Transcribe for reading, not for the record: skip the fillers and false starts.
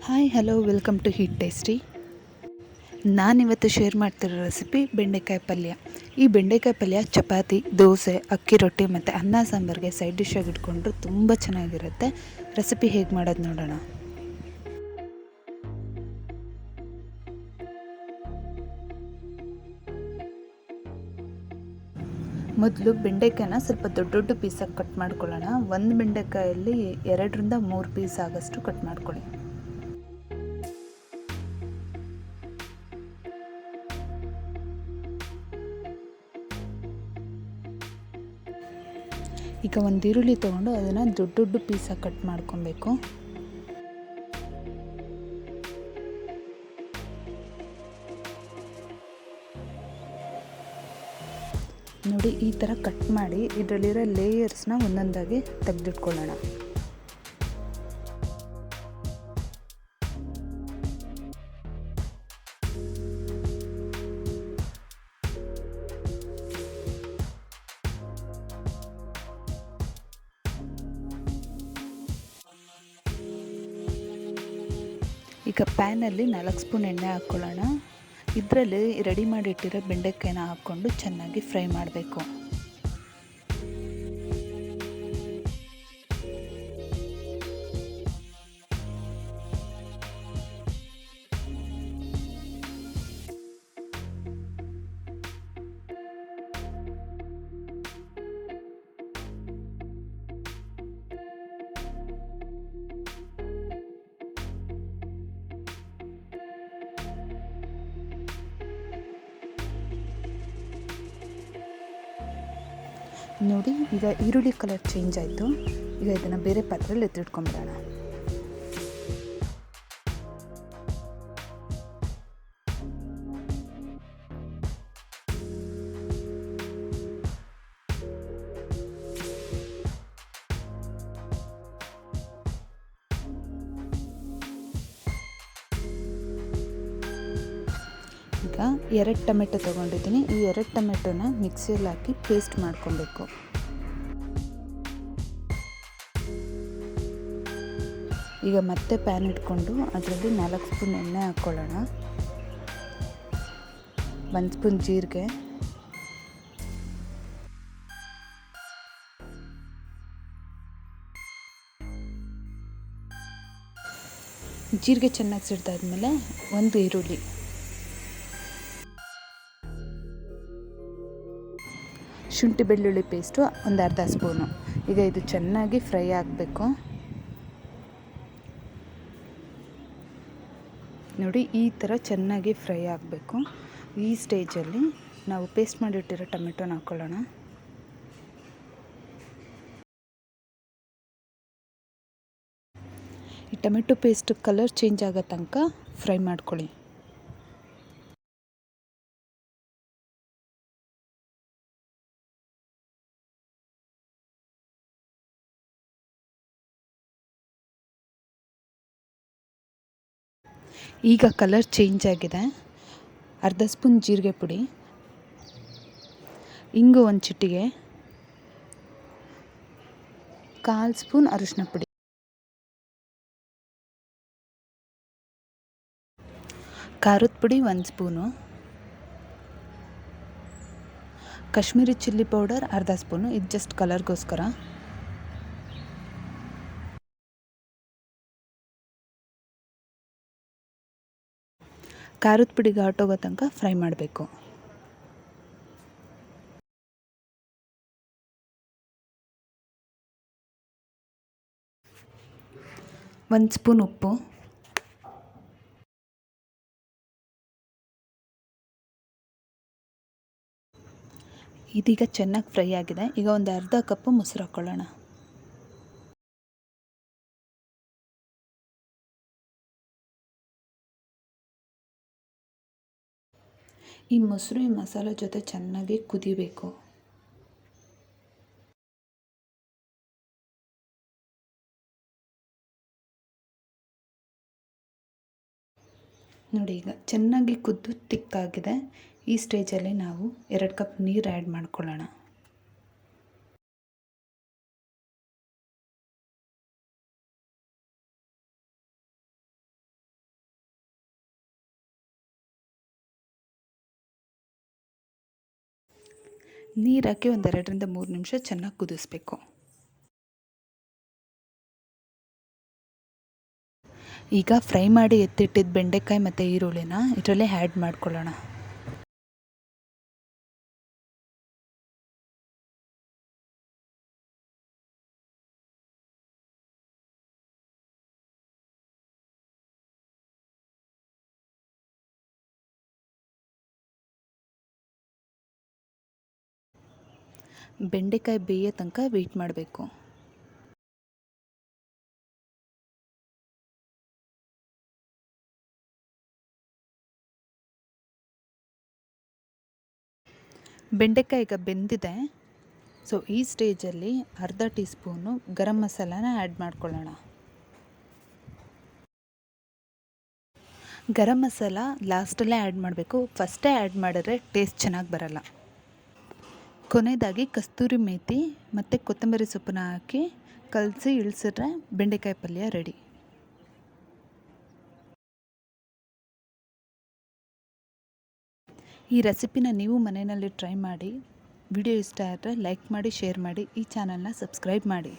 Hi hello welcome to heat tasty. ನಾನಿವತ್ತು share ಮಾಡ್ತಿರೋ recipe ಬೆಂಡೆಕಾಯಿ ಪಲ್ಯ. ಈ ಬೆಂಡೆಕಾಯಿ ಪಲ್ಯ ಚಪಾತಿ, ದೋಸೆ, ಅಕ್ಕಿ ರೊಟ್ಟಿ ಮತ್ತು ಅನ್ನ ಸಾಂಬಾರಿಗೆ ಸೈಡ್ ಡಿಶ್ಶಾಗಿ ಇಟ್ಕೊಂಡ್ರು ತುಂಬ ಚೆನ್ನಾಗಿರುತ್ತೆ. ರೆಸಿಪಿ ಹೇಗೆ ಮಾಡೋದು ನೋಡೋಣ. ಮೊದಲು ಬೆಂಡೆಕಾಯಿನ ಸ್ವಲ್ಪ ದೊಡ್ಡ ದೊಡ್ಡ ಪೀಸಾಗಿ ಕಟ್ ಮಾಡ್ಕೊಳ್ಳೋಣ. ಒಂದು ಬೆಂಡೆಕಾಯಲ್ಲಿ 2ರಿಂದ 3 ಪೀಸ್ ಆಗೋಷ್ಟು ಕಟ್ ಮಾಡ್ಕೊಳ್ಳಿ. ಈಗ ಒಂದು ಈರುಳ್ಳಿ ತೊಗೊಂಡು ಅದನ್ನು ದೊಡ್ಡ ದೊಡ್ಡ ಪೀಸಾಗಿ ಕಟ್ ಮಾಡ್ಕೊಬೇಕು. ನೋಡಿ, ಈ ಥರ ಕಟ್ ಮಾಡಿ ಇದರಲ್ಲಿರೋ ಲೇಯರ್ಸ್ನ ಒಂದೊಂದಾಗಿ ತೆಗೆದಿಟ್ಕೊಳ್ಳೋಣ. ಈಗ ಪ್ಯಾನಲ್ಲಿ 4 ಸ್ಪೂನ್ ಎಣ್ಣೆ ಹಾಕ್ಕೊಳ್ಳೋಣ. ಇದರಲ್ಲಿ ರೆಡಿ ಮಾಡಿಟ್ಟಿರೋ ಬೆಂಡೆಕಾಯಿನ ಹಾಕ್ಕೊಂಡು ಚೆನ್ನಾಗಿ ಫ್ರೈ ಮಾಡಬೇಕು. ನೋಡಿ, ಈಗ ಈರುಳ್ಳಿ ಕಲರ್ ಚೇಂಜ್ ಆಯಿತು. ಈಗ ಇದನ್ನು ಬೇರೆ ಪಾತ್ರೆಯಲ್ಲಿ ಎತ್ತಿಟ್ಕೊಂಡ್ಬಿಡೋಣ. ಈಗ 2 ಟೊಮೆಟೊ ತೊಗೊಂಡಿದ್ದೀನಿ. ಈ 2 ಟೊಮೆಟೊನ ಮಿಕ್ಸಿಯಲ್ಲಿ ಹಾಕಿ ಪೇಸ್ಟ್ ಮಾಡ್ಕೊಬೇಕು. ಈಗ ಮತ್ತೆ ಪ್ಯಾನ್ ಇಟ್ಕೊಂಡು ಅದರಲ್ಲಿ 4 ಸ್ಪೂನ್ ಎಣ್ಣೆ ಹಾಕ್ಕೊಳ್ಳೋಣ. 1 ಸ್ಪೂನ್ ಜೀರಿಗೆ, ಜೀರಿಗೆ ಚೆನ್ನಾಗಿ ಸಿಡ್ದಾದ್ಮೇಲೆ 1 ಈರುಳ್ಳಿ, ಶುಂಠಿ ಬೆಳ್ಳುಳ್ಳಿ ಪೇಸ್ಟು ಒಂದು ಅರ್ಧ ಸ್ಪೂನು. ಈಗ ಇದು ಚೆನ್ನಾಗಿ ಫ್ರೈ ಆಗಬೇಕು. ನೋಡಿ, ಈ ಥರ ಚೆನ್ನಾಗಿ ಫ್ರೈ ಆಗಬೇಕು. ಈ ಸ್ಟೇಜಲ್ಲಿ ನಾವು ಪೇಸ್ಟ್ ಮಾಡಿಟ್ಟಿರೋ ಟೊಮೆಟೊನ ಹಾಕ್ಕೊಳ್ಳೋಣ. ಈ ಟೊಮೆಟೊ ಪೇಸ್ಟ್ ಕಲರ್ ಚೇಂಜ್ ಆಗೋ ತನಕ ಫ್ರೈ ಮಾಡ್ಕೊಳ್ಳಿ. ಈಗ ಕಲರ್ ಚೇಂಜ್ ಆಗಿದೆ. ಅರ್ಧ ಸ್ಪೂನ್ ಜೀರಿಗೆ ಪುಡಿ, ಇಂಗು 1 ಚಿಟಿಕೆ, 1/4 ಸ್ಪೂನ್ ಅರಿಶಿನ ಪುಡಿ, ಖಾರದ ಪುಡಿ 1 ಸ್ಪೂನು, ಕಾಶ್ಮೀರಿ ಚಿಲ್ಲಿ ಪೌಡರ್ ಅರ್ಧ ಸ್ಪೂನು. ಇದು ಜಸ್ಟ್ ಕಲರ್ಗೋಸ್ಕರ. ಖಾರದ ಪುಡಿ ಘಾಟೋಗೋ ತನಕ ಫ್ರೈ ಮಾಡಬೇಕು. ಒಂದು ಸ್ಪೂನ್ ಉಪ್ಪು, ಇದೀಗ ಚೆನ್ನಾಗಿ ಫ್ರೈ ಆಗಿದೆ. ಈಗ ಒಂದು ಅರ್ಧ ಕಪ್ಪು ಮೊಸರು ಹಾಕ್ಕೊಳ್ಳೋಣ. ಈ ಮೊಸರು ಈ ಮಸಾಲೆ ಜೊತೆ ಚೆನ್ನಾಗಿ ಕುದಿಬೇಕು. ನೋಡಿ, ಈಗ ಚೆನ್ನಾಗಿ ಕುದ್ದು ತಿಕ್ಕಾಗಿದೆ. ಈ ಸ್ಟೇಜಲ್ಲಿ ನಾವು 2 ಕಪ್ ನೀರು ಆ್ಯಡ್ ಮಾಡ್ಕೊಳ್ಳೋಣ. ನೀರು ಹಾಕಿ ಒಂದು 2ರಿಂದ 3 ನಿಮಿಷ ಚೆನ್ನಾಗಿ ಕುದಿಸ್ಬೇಕು. ಈಗ ಫ್ರೈ ಮಾಡಿ ಎತ್ತಿಟ್ಟಿದ್ದ ಬೆಂಡೆಕಾಯಿ ಮತ್ತು ಈರುಳ್ಳಿನ ಇದರಲ್ಲೇ ಆ್ಯಡ್ ಮಾಡ್ಕೊಳ್ಳೋಣ. ಬೆಂಡೆಕಾಯಿ ಬೇಯೋ ತನಕ ವೆಯ್ಟ್ ಮಾಡಬೇಕು. ಬೆಂಡೆಕಾಯಿ ಈಗ ಬೆಂದಿದೆ. ಸೊ ಈ ಸ್ಟೇಜಲ್ಲಿ ಅರ್ಧ ಟೀ ಸ್ಪೂನು ಗರಂ ಮಸಾಲಾನ ಆ್ಯಡ್ ಮಾಡ್ಕೊಳ್ಳೋಣ. ಗರಂ ಮಸಾಲ ಲಾಸ್ಟಲ್ಲೇ ಆ್ಯಡ್ ಮಾಡಬೇಕು. ಫಸ್ಟೇ ಆ್ಯಡ್ ಮಾಡಿದ್ರೆ ಟೇಸ್ಟ್ ಚೆನ್ನಾಗಿ ಬರಲ್ಲ. ಕೊನೆಯದಾಗಿ ಕಸ್ತೂರಿ ಮೇಥಿ ಮತ್ತು ಕೊತ್ತಂಬರಿ ಸೊಪ್ಪನ್ನ ಹಾಕಿ ಕಲಸಿ ಇಳಿಸಿದ್ರೆ ಬೆಂಡೆಕಾಯಿ ಪಲ್ಯ ರೆಡಿ. ಈ ರೆಸಿಪಿನ ನೀವು ಮನೆಯಲ್ಲಿ ಟ್ರೈ ಮಾಡಿ. ವಿಡಿಯೋ ಇಷ್ಟ ಆದರೆ ಲೈಕ್ ಮಾಡಿ, ಶೇರ್ ಮಾಡಿ, ಈ ಚಾನಲ್ನ ಸಬ್ಸ್ಕ್ರೈಬ್ ಮಾಡಿ.